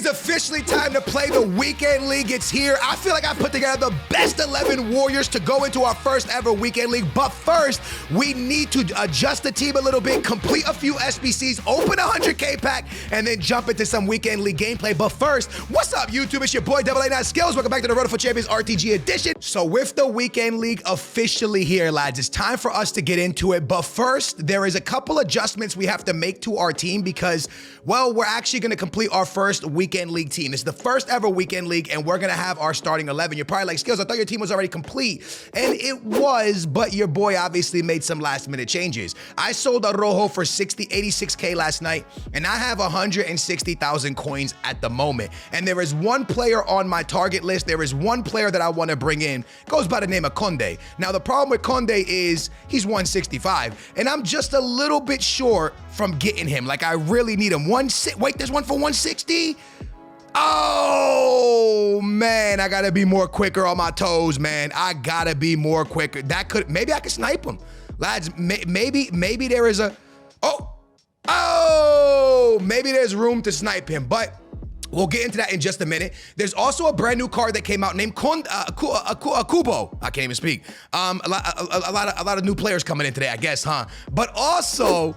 officially time to play the Weekend League. It's here. I feel like I put together the best 11 Warriors to go into our first ever Weekend League. But first, we need to adjust the team a little bit, complete a few SBCs, open a 100K pack, and then jump into some Weekend League gameplay. But first, what's up, YouTube? It's your boy, AA9 Skills. Welcome back to the Road for Champions RTG edition. So with the Weekend League officially here, lads, it's time for us to get into it. But first, there is a couple adjustments we have to make to our team because, well, we're actually going to complete our first Weekend League team. It's the first ever Weekend League, and we're going to have our starting 11. You're probably like, Skills, I thought your team was already complete. And it was, but your boy obviously made some last-minute changes. I sold a Rojo for 86K last night, and I have 160,000 coins at the moment. And there is one player on my target list. There is one player that I want to bring in. Goes by the name of Conde. Now, the problem with Conde is he's 165, and I'm just a little bit short from getting him. Like, I really need him. Wait, there's one for 160? Oh, man, I gotta be more quicker on my toes, man. I gotta be more quicker. Maybe I can snipe him. Lads, maybe there is maybe there's room to snipe him, but we'll get into that in just a minute. There's also a brand new card that came out named Kubo. I can't even speak. A lot of new players coming in today, I guess, huh? But also,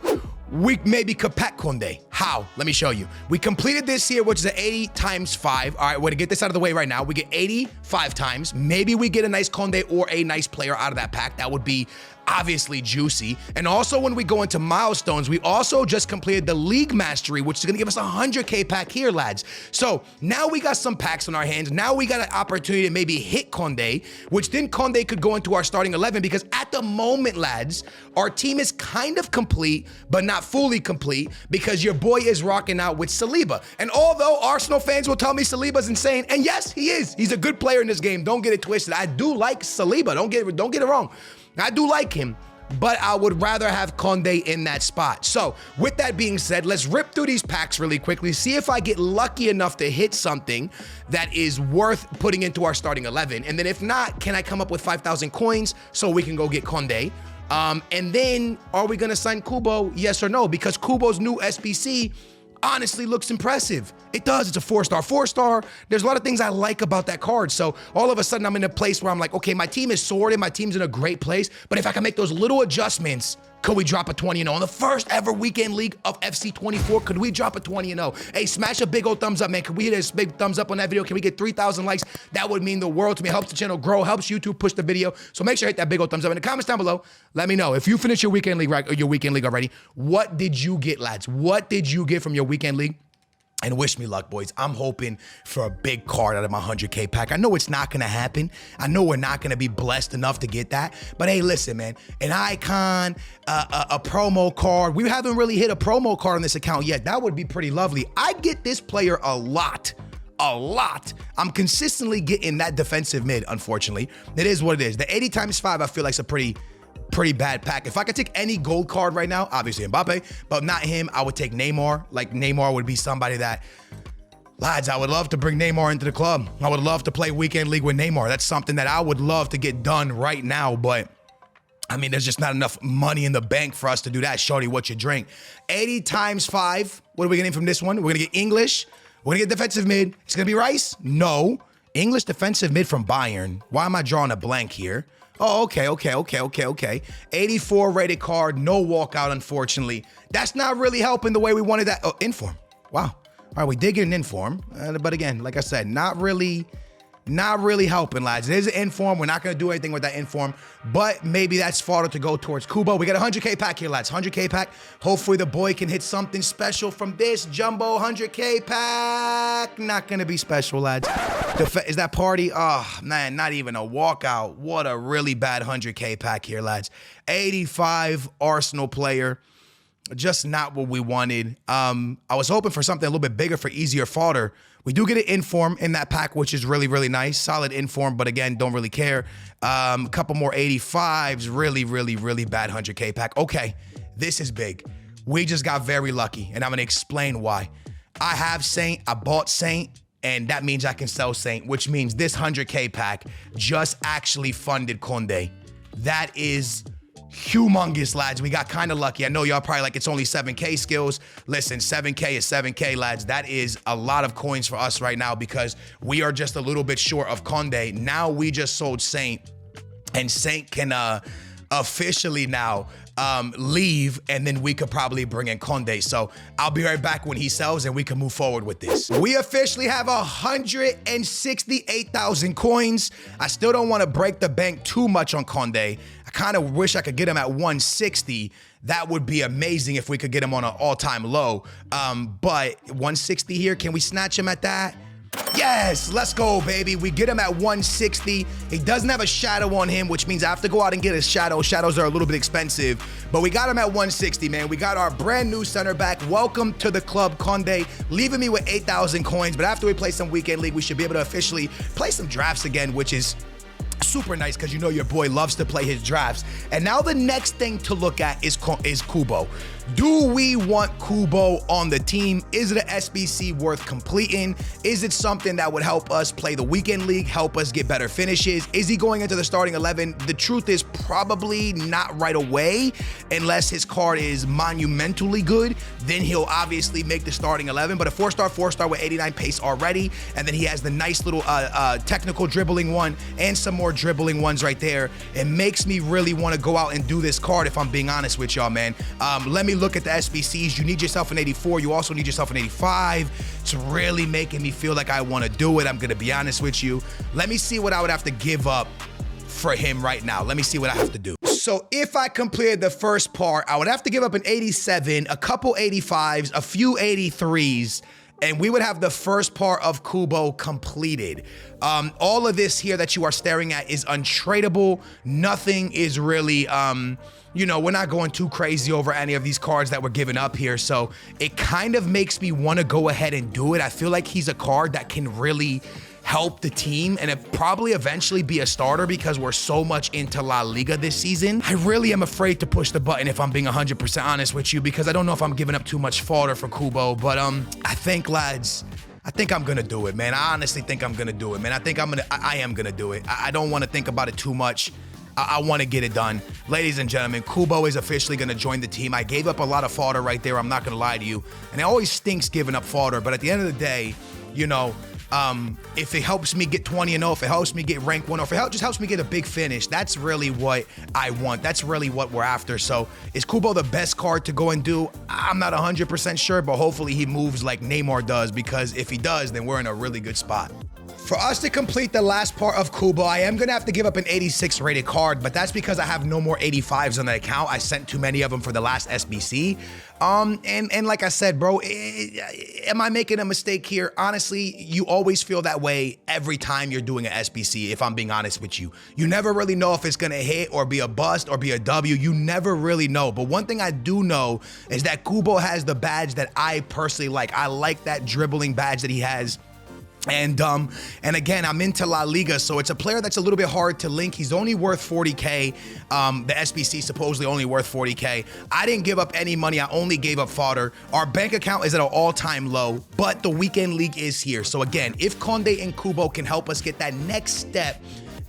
we maybe could pack Conde. How? Let me show you. We completed this here, which is an 80 times 5. All right, we're gonna get this out of the way right now. We get 85 times. Maybe we get a nice Conde or a nice player out of that pack. That would be obviously juicy. And also when we go into milestones, we also just completed the League Mastery, which is gonna give us a 100K pack here, lads. So now we got some packs on our hands. Now we got an opportunity to maybe hit Conde, which then Conde could go into our starting 11 because at the moment, lads, our team is kind of complete, but not fully complete because your boy is rocking out with Saliba. And although Arsenal fans will tell me Saliba's insane, and yes, he is. He's a good player in this game. Don't get it twisted. I do like Saliba. Don't get it wrong. I do like him, but I would rather have Conde in that spot. So with that being said, let's rip through these packs really quickly, see if I get lucky enough to hit something that is worth putting into our starting 11. And then if not, can I come up with 5,000 coins so we can go get Conde? And then are we gonna sign Kubo? Yes or no? Because Kubo's new SBC honestly looks impressive. It does. It's a 4-star. 4-star. There's a lot of things I like about that card. So all of a sudden I'm in a place where I'm like, okay, my team is sorted. My team's in a great place. But if I can make those little adjustments, could we drop a 20-0? On the first ever Weekend League of FC24, could we drop a 20-0? Hey, smash a big old thumbs up, man. Could we hit a big thumbs up on that video? Can we get 3,000 likes? That would mean the world to me. It helps the channel grow, helps YouTube push the video. So make sure you hit that big old thumbs up. In the comments down below, let me know. If you finish your Weekend League already, what did you get, lads? What did you get from your Weekend League? And wish me luck, boys. I'm hoping for a big card out of my 100K pack. I know it's not going to happen. I know we're not going to be blessed enough to get that. But hey, listen, man, an icon, a promo card. We haven't really hit a promo card on this account yet. That would be pretty lovely. I get this player a lot. I'm consistently getting that defensive mid, unfortunately. It is what it is. The 80 times 5, I feel like, is a pretty bad pack. If I could take any gold card right now, obviously Mbappe, but not him, I would take Neymar. Like, Neymar would be somebody that, lads, I would love to bring Neymar into the club. I would love to play Weekend League with Neymar. That's something that I would love to get done right now, but I mean, there's just not enough money in the bank for us to do that. Shorty, what you drink? 80 times 5. What are we getting from this one? We're gonna get English. We're gonna get defensive mid. It's gonna be Rice? No. English defensive mid from Bayern. Why am I drawing a blank here? Oh, okay. 84 rated card, no walkout, unfortunately. That's not really helping the way we wanted that. Oh, inform. Wow. All right, we did get an inform. But again, like I said, not really helping, lads. It is an inform. We're not going to do anything with that inform, but maybe that's fodder to go towards Kubo. We got a 100K pack here, lads. 100K pack. Hopefully the boy can hit something special from this jumbo 100K pack. Not going to be special, lads. Is that party? Oh, man, not even a walkout. What a really bad 100K pack here, lads. 85 Arsenal player. Just not what we wanted. I was hoping for something a little bit bigger for easier fodder. We do get an inform in that pack, which is really, really nice. Solid inform, but again, don't really care. A couple more 85s. Really, really, really bad 100K pack. Okay, this is big. We just got very lucky, and I'm going to explain why. I have Saint. I bought Saint, and that means I can sell Saint, which means this 100K pack just actually funded Conde. That is humongous, lads. We got kind of lucky. I know y'all probably like, it's only 7K skills. Listen, 7K is 7K, lads. That is a lot of coins for us right now because we are just a little bit short of Conde. Now we just sold Saint, and Saint can officially now leave, and then we could probably bring in Conde. So I'll be right back when he sells and we can move forward with this. We officially have 168,000 coins. I still don't want to break the bank too much on Conde. I kind of wish I could get him at 160. That would be amazing if we could get him on an all-time low. But 160 here, can we snatch him at that? Yes, let's go, baby. We get him at 160. He doesn't have a shadow on him, which means I have to go out and get a shadow. Shadows are a little bit expensive, but we got him at 160, man. We got our brand new center back. Welcome to the club, Conde. Leaving me with 8,000 coins, but after we play some weekend league, we should be able to officially play some drafts again, which is super nice because you know your boy loves to play his drafts. And now the next thing to look at is Kubo. Do we want Kubo on the team? Is it an SBC worth completing? Is it something that would help us play the weekend league, help us get better finishes? Is he going into the starting 11? The truth is probably not right away, unless his card is monumentally good. Then he'll obviously make the starting 11, but a 4-star with 89 pace already. And then he has the nice little technical dribbling one and some more dribbling ones right there. It makes me really want to go out and do this card, if I'm being honest with y'all, man. Let me look at the SBCs. You need yourself an 84. You also need yourself an 85. It's really making me feel like I want to do it. I'm going to be honest with you. Let me see what I would have to give up for him right now. Let me see what I have to do. So if I completed the first part, I would have to give up an 87, a couple 85s, a few 83s, and we would have the first part of Kubo completed. All of this here that you are staring at is untradeable. Nothing is really, you know, we're not going too crazy over any of these cards that we're giving up here. So it kind of makes me want to go ahead and do it. I feel like he's a card that can really help the team and it probably eventually be a starter because we're so much into La Liga this season. I really am afraid to push the button if I'm being 100% honest with you because I don't know if I'm giving up too much fodder for Kubo, but I think, lads, I think I'm gonna do it, man. I honestly think I'm gonna do it, man. I am gonna do it. I don't want to think about it too much. I want to get it done. Ladies and gentlemen, Kubo is officially going to join the team. I gave up a lot of fodder right there. I'm not going to lie to you. And it always stinks giving up fodder. But at the end of the day, you know, if it helps me get 20-0, if it helps me get rank 1, or if it just helps me get a big finish, that's really what I want. That's really what we're after. So is Kubo the best card to go and do? I'm not 100% sure, but hopefully he moves like Neymar does, because if he does, then we're in a really good spot. For us to complete the last part of Kubo, I am gonna have to give up an 86 rated card, but that's because I have no more 85s on the account. I sent too many of them for the last SBC. And like I said, bro, am I making a mistake here? Honestly, you always feel that way every time you're doing an SBC, if I'm being honest with you. You never really know if it's gonna hit or be a bust or be a W. You never really know. But one thing I do know is that Kubo has the badge that I personally like. I like that dribbling badge that he has. And again, I'm into La Liga, so it's a player that's a little bit hard to link. He's only worth 40K. The SBC supposedly only worth 40K. I didn't give up any money. I only gave up fodder. Our bank account is at an all-time low, but the weekend league is here. So again, if Conde and Kubo can help us get that next step,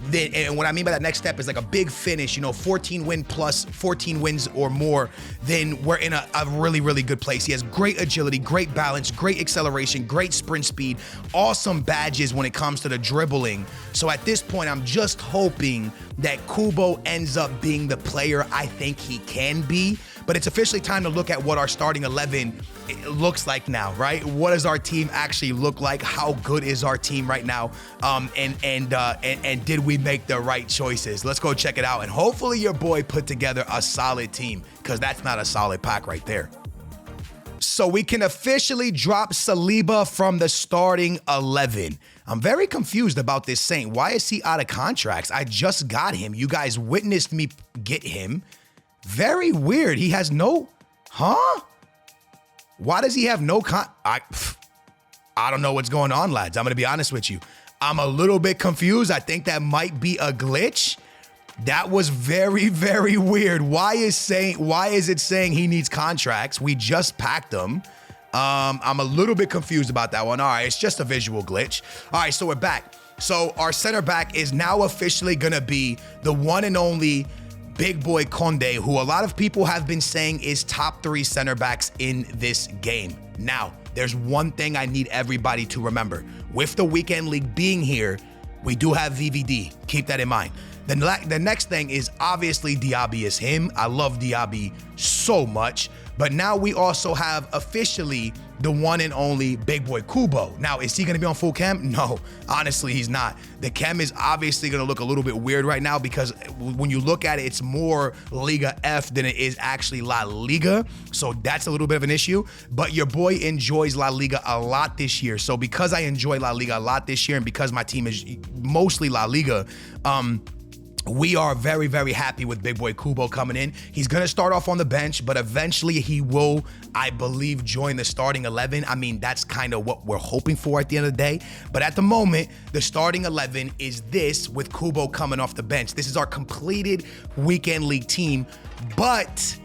then, and what I mean by that next step is like a big finish, you know, 14 win plus 14 wins or more, then we're in a really, really good place. He has great agility, great balance, great acceleration, great sprint speed, awesome badges when it comes to the dribbling. So at this point, I'm just hoping that Kubo ends up being the player I think he can be. But it's officially time to look at what our starting 11 looks like now, right? What does our team actually look like? How good is our team right now? And did we make the right choices? Let's go check it out. And hopefully your boy put together a solid team, because that's not a solid pack right there. So we can officially drop Saliba from the starting 11. I'm very confused about this Saint. Why is he out of contracts? I just got him. You guys witnessed me get him. Very weird. He has no, Why does he have no I don't know what's going on, lads. I'm going to be honest with you. I'm a little bit confused. I think that might be a glitch. That was very, very weird. Why is it saying he needs contracts? We just packed them. I'm a little bit confused about that one. All right, it's just a visual glitch. All right, so we're back. So our center back is now officially going to be the one and only big boy Conde, who a lot of people have been saying is top 3 center backs in this game. Now, there's one thing I need everybody to remember. With the weekend league being here, we do have VVD. Keep that in mind. The next thing is obviously Diaby is him. I love Diaby so much. But now we also have officially the one and only big boy Kubo. Now, is he going to be on full chem? No, honestly, he's not. The chem is obviously going to look a little bit weird right now because when you look at it, it's more Liga F than it is actually La Liga. So that's a little bit of an issue. But your boy enjoys La Liga a lot this year. So because I enjoy La Liga a lot this year and because my team is mostly La Liga, we are very, very happy with big boy Kubo coming in. He's going to start off on the bench, but eventually he will, I believe, join the starting 11. I mean, that's kind of what we're hoping for at the end of the day. But at the moment, the starting 11 is this with Kubo coming off the bench. This is our completed weekend league team. But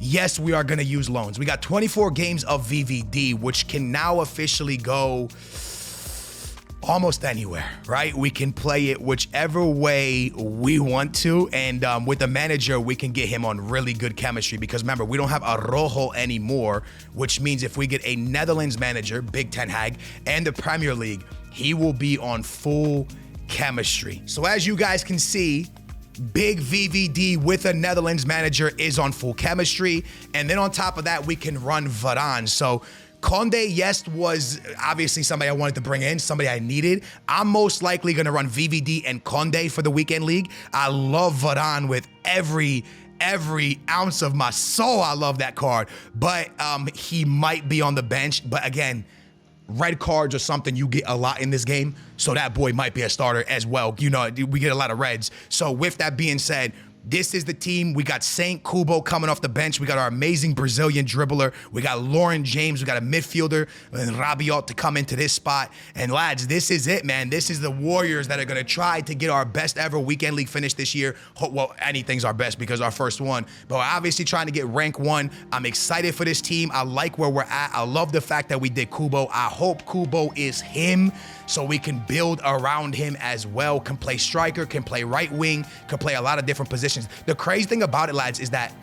yes, we are going to use loans. We got 24 games of VVD, which can now officially go almost anywhere, right? We can play it whichever way we want to. And with the manager, we can get him on really good chemistry because remember, we don't have Araujo anymore, which means if we get a Netherlands manager, Big Ten Hag, and the Premier League, he will be on full chemistry. So as you guys can see, big VVD with a Netherlands manager is on full chemistry. And then on top of that, we can run Varane. So Conde, yes, was obviously somebody I wanted to bring in, somebody I needed. I'm most likely going to run VVD and Conde for the weekend league. I love Varane with every ounce of my soul. I love that card, but he might be on the bench. But again, red cards are something you get a lot in this game, so that boy might be a starter as well. You know, we get a lot of reds. So with that being said, this is the team. We got Saint Kubo coming off the bench. We got our amazing Brazilian dribbler. We got Lauren James. We got a midfielder and Rabiot to come into this spot. And lads, this is it, man. This is the Warriors that are going to try to get our best ever weekend league finish this year. Well, anything's our best because our first one. But we're obviously trying to get rank 1. I'm excited for this team. I like where we're at. I love the fact that we did Kubo. I hope Kubo is him so we can build around him as well. Can play striker, can play right wing, can play a lot of different positions. The crazy thing about it, lads, is that,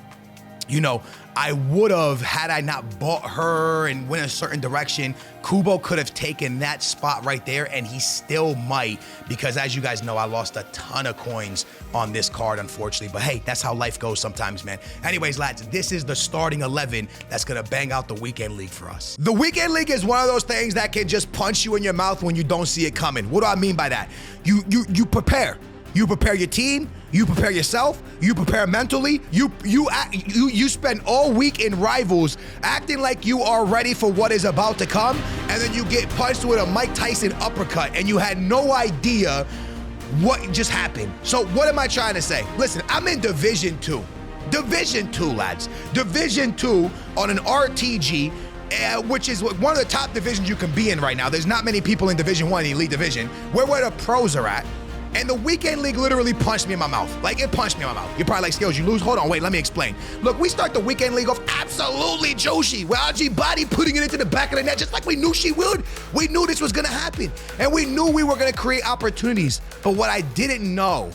you know, I would have, had I not bought her and went a certain direction, Kubo could have taken that spot right there, and he still might, because as you guys know, I lost a ton of coins on this card, unfortunately. But hey, that's how life goes sometimes, man. Anyways, lads, this is the starting 11 that's gonna bang out the weekend league for us. The weekend league is one of those things that can just punch you in your mouth when you don't see it coming. What do I mean by that? You prepare. You prepare your team, you prepare yourself, you prepare mentally, you spend all week in rivals acting like you are ready for what is about to come, and then you get punched with a Mike Tyson uppercut and you had no idea what just happened. So what am I trying to say? Listen, I'm in Division 2. Division 2, lads. Division 2 on an RTG, which is one of the top divisions you can be in right now. There's not many people in Division 1, the Elite Division, where the pros are at. And the weekend league literally punched me in my mouth. Like, it punched me in my mouth. You're probably like, Skills, you lose? Hold on, wait, let me explain. Look, we start the weekend league off absolutely Joshi, with RG Body putting it into the back of the net, just like we knew she would. We knew this was gonna happen. And we knew we were gonna create opportunities. But what I didn't know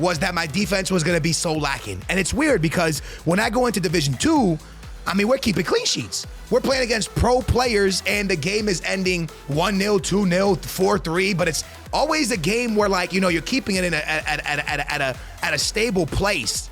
was that my defense was gonna be so lacking. And it's weird because when I go into Division 2, I mean, we're keeping clean sheets. We're playing against pro players and the game is ending 1-0, 2-0, 4-3, but it's always a game where, like, you know, you're keeping it in at a stable place.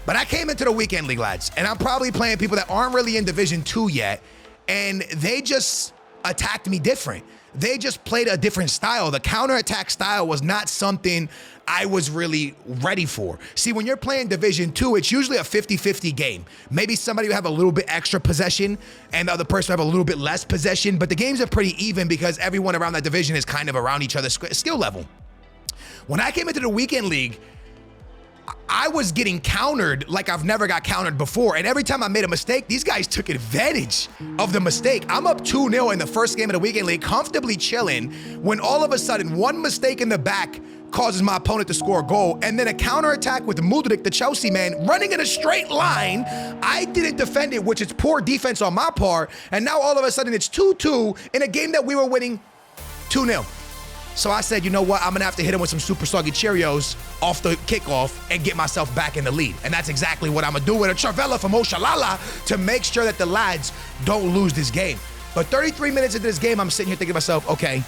But I came into the weekend league, lads, and I'm probably playing people that aren't really in Division 2 yet, and they just attacked me different. They just played a different style. The counterattack style was not something I was really ready for. See, when you're playing Division 2, it's usually a 50-50 game. Maybe somebody will have a little bit extra possession and the other person will have a little bit less possession, but the games are pretty even because everyone around that division is kind of around each other's skill level. When I came into the weekend league, I was getting countered like I've never got countered before. And every time I made a mistake, these guys took advantage of the mistake. I'm up 2-0 in the first game of the weekend league, comfortably chilling, when all of a sudden one mistake in the back causes my opponent to score a goal, and then a counterattack with Mudryk, the Chelsea man, running in a straight line. I didn't defend it, which is poor defense on my part, and now all of a sudden it's 2-2 in a game that we were winning 2-0. So I said, you know what? I'm going to have to hit him with some super soggy Cheerios off the kickoff and get myself back in the lead. And that's exactly what I'm going to do with a Travella from Oshalala to make sure that the lads don't lose this game. But 33 minutes into this game, I'm sitting here thinking to myself, okay,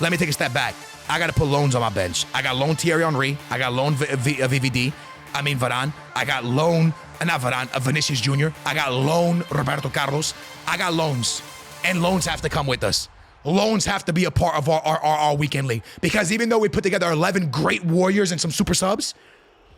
let me take a step back. I got to put loans on my bench. I got loan Thierry Henry. I got loan VVD. I mean Varane. I got loan, not Varane, Vinicius Jr. I got loan Roberto Carlos. I got loans. And loans have to come with us. Loans have to be a part of our weekend league. Because even though we put together 11 great warriors and some super subs,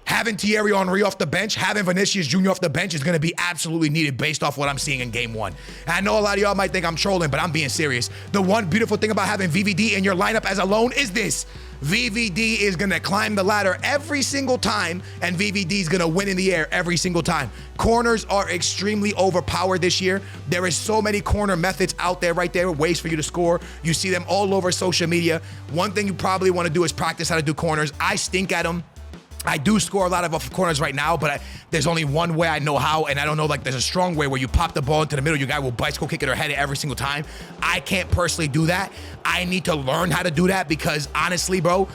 having Thierry Henry off the bench, having Vinicius Jr. off the bench is going to be absolutely needed based off what I'm seeing in game one. And I know a lot of y'all might think I'm trolling, but I'm being serious. The one beautiful thing about having VVD in your lineup as a loan is this. VVD is going to climb the ladder every single time, and VVD is going to win in the air every single time. Corners are extremely overpowered this year. There is so many corner methods out there right there, ways for you to score. You see them all over social media. One thing you probably want to do is practice how to do corners. I stink at them. I do score a lot of corners right now, but there's only one way I know how, and I don't know, like, there's a strong way where you pop the ball into the middle, your guy will bicycle kick it or head it every single time. I can't personally do that. I need to learn how to do that because, honestly, bro,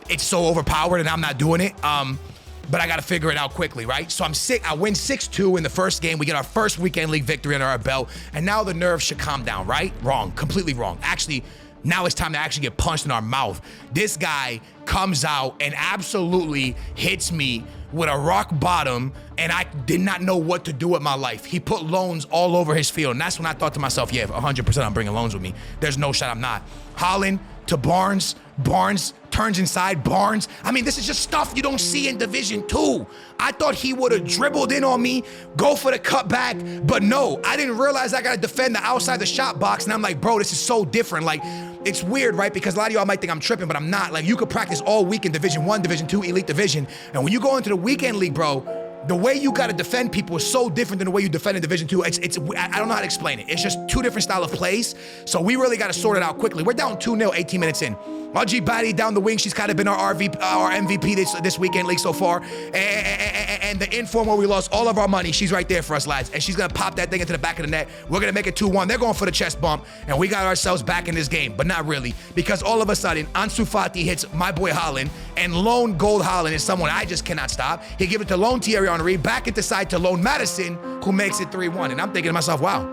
it's so overpowered and I'm not doing it. But I got to figure it out quickly, right? So I'm sick. I win 6-2 in the first game. We get our first weekend league victory under our belt, and now the nerves should calm down, right? Wrong, completely wrong. Actually, now it's time to actually get punched in our mouth. This guy comes out and absolutely hits me with a rock bottom, and I did not know what to do with my life. He put loans all over his field, and that's when I thought to myself, yeah, 100% I'm bringing loans with me. There's no shot I'm not. Holland to Barnes. Barnes turns inside. Barnes. I mean, this is just stuff you don't see in Division 2. I thought he would have dribbled in on me, go for the cutback, but no, I didn't realize I got to defend the outside the shot box, and I'm like, bro, this is so different. Like, it's weird, right? Because a lot of y'all might think I'm tripping, but I'm not. Like, you could practice all week in Division 1, Division 2, Elite Division, and when you go into the weekend league, bro, the way you got to defend people is so different than the way you defend in Division 2. I don't know how to explain it. It's just two different style of plays, so we really got to sort it out quickly. We're down 2-0, 18 minutes in. RG Batty down the wing. She's kind of been our MVP this weekend league so far. And the inform where we lost all of our money, she's right there for us, lads. And she's going to pop that thing into the back of the net. We're going to make it 2-1. They're going for the chest bump, and we got ourselves back in this game, but not really, because all of a sudden, Ansu Fati hits my boy Holland, and lone Gold Holland is someone I just cannot stop. He gives it to lone Thierry Henry, back into side to lone Madison, who makes it 3-1. And I'm thinking to myself, wow,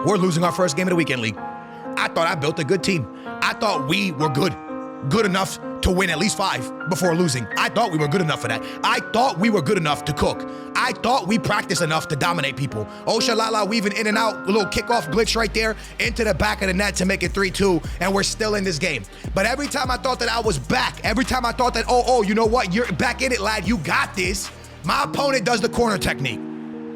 we're losing our first game of the weekend league. I thought I built a good team. I thought we were good enough to win at least 5 before losing. I thought we were good enough for that. I thought we were good enough to cook. I thought we practiced enough to dominate people. Oshalala weaving in and out, a little kickoff glitch right there into the back of the net to make it 3-2, and we're still in this game. But every time I thought that I was back, every time I thought that, oh, you know what, you're back in it, lad, you got this, my opponent does the corner technique.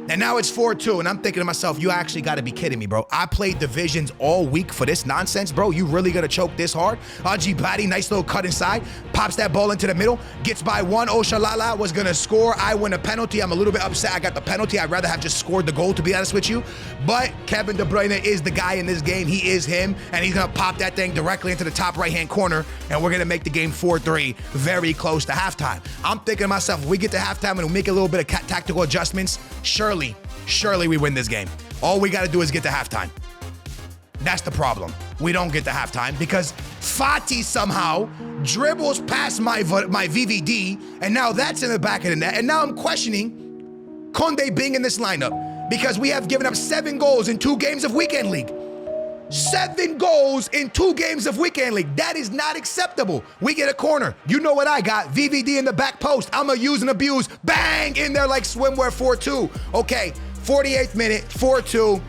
And now it's 4-2, and I'm thinking to myself, you actually got to be kidding me, bro. I played divisions all week for this nonsense, bro. You really going to choke this hard? RG Batty, nice little cut inside, pops that ball into the middle, gets by one. Oshalala was going to score. I win a penalty. I'm a little bit upset I got the penalty. I'd rather have just scored the goal, to be honest with you. But Kevin De Bruyne is the guy in this game. He is him, and he's going to pop that thing directly into the top right-hand corner, and we're going to make the game 4-3, very close to halftime. I'm thinking to myself, if we get to halftime and we make a little bit of tactical adjustments, surely we win this game. All we got to do is get to halftime. That's the problem. We don't get to halftime because Fati somehow dribbles past my VVD, and now that's in the back of the net. And now I'm questioning Conde being in this lineup because we have given up 7 goals in 2 games of weekend league. 7 goals in 2 games of weekend league. That is not acceptable. We get a corner. You know what I got? VVD in the back post. I'm going to use and abuse. Bang! In there like swimwear, 4-2. Okay, 48th minute, 4-2.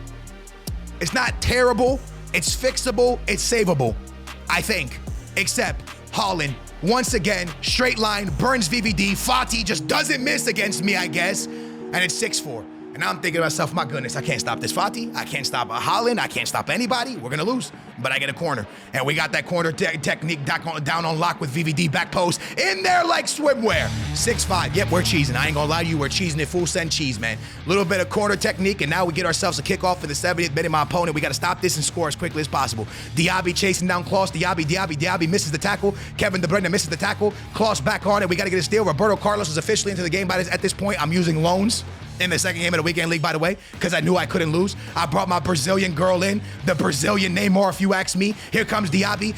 It's not terrible. It's fixable. It's savable, I think. Except Holland, once again, straight line, burns VVD. Fati just doesn't miss against me, I guess. And it's 6-4. And now I'm thinking to myself, my goodness, I can't stop this Fati. I can't stop Holland. I can't stop anybody. We're going to lose. But I get a corner. And we got that corner technique down on lock with VVD back post. In there like swimwear. 6-5. Yep, we're cheesing. I ain't going to lie to you. We're cheesing it full send cheese, man. Little bit of corner technique. And now we get ourselves a kickoff for the 70th minute. My opponent, we got to stop this and score as quickly as possible. Diaby chasing down Klaus. Diaby misses the tackle. Kevin De Bruyne misses the tackle. Klaus back on it. We got to get a steal. Roberto Carlos is officially into the game at this point. I'm using loans. in the second game of the weekend league, by the way, because I knew I couldn't lose. I brought my Brazilian girl in, the Brazilian Neymar, if you ask me. Here comes Diaby,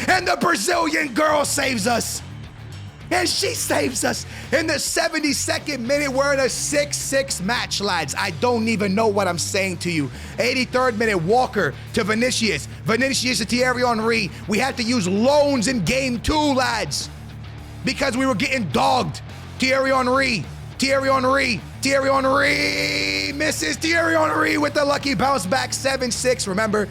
and the Brazilian girl saves us. And she saves us in the 72nd minute. We're in a 6-6 match, lads. I don't even know what I'm saying to you. 83rd minute, Walker to Vinicius. Vinicius to Thierry Henry. We had to use loans in game 2, lads, because we were getting dogged. Thierry Henry misses. Thierry Henry with the lucky bounce back, 7-6. Remember,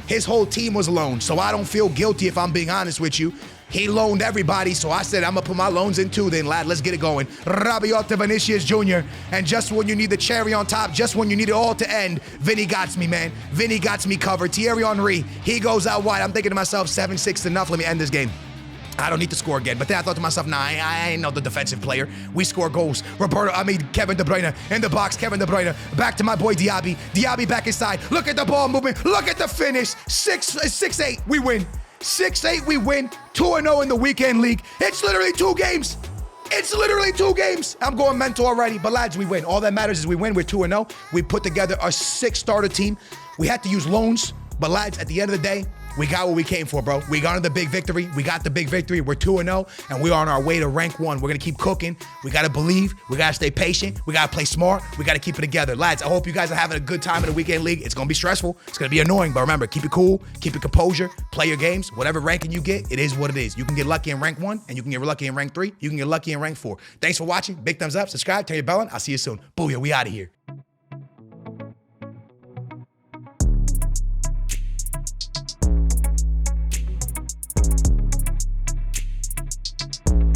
his whole team was loaned, so I don't feel guilty if I'm being honest with you. He loaned everybody, so I said, I'm gonna put my loans in too then, lad. Let's get it going. Rabiot to Vinicius Jr. And just when you need the cherry on top, just when you need it all to end, Vinny got me, man. Vinny got me covered. Thierry Henry, he goes out wide. I'm thinking to myself, 7-6 enough. Let me end this game. I don't need to score again. But then I thought to myself, nah, I ain't no the defensive player. We score goals. Kevin De Bruyne in the box. Kevin De Bruyne back to my boy Diaby. Diaby back inside. Look at the ball movement. Look at the finish. 6-8. We win. 6-8, we win. 2-0 in the weekend league. It's literally 2 games. I'm going mental already. But lads, we win. All that matters is we win. We're 2-0. We put together a 6-starter team. We had to use loans. But lads, at the end of the day, we got what we came for, bro. We got the big victory. We got the big victory. We're 2-0, and we are on our way to rank 1. We're going to keep cooking. We got to believe. We got to stay patient. We got to play smart. We got to keep it together. Lads, I hope you guys are having a good time in the weekend league. It's going to be stressful. It's going to be annoying, but remember, keep it cool. Keep it composure. Play your games. Whatever ranking you get, it is what it is. You can get lucky in rank 1, and you can get lucky in rank 3. You can get lucky in rank 4. Thanks for watching. Big thumbs up. Subscribe. Turn your bell on. I'll see you soon. Booyah. We out of here.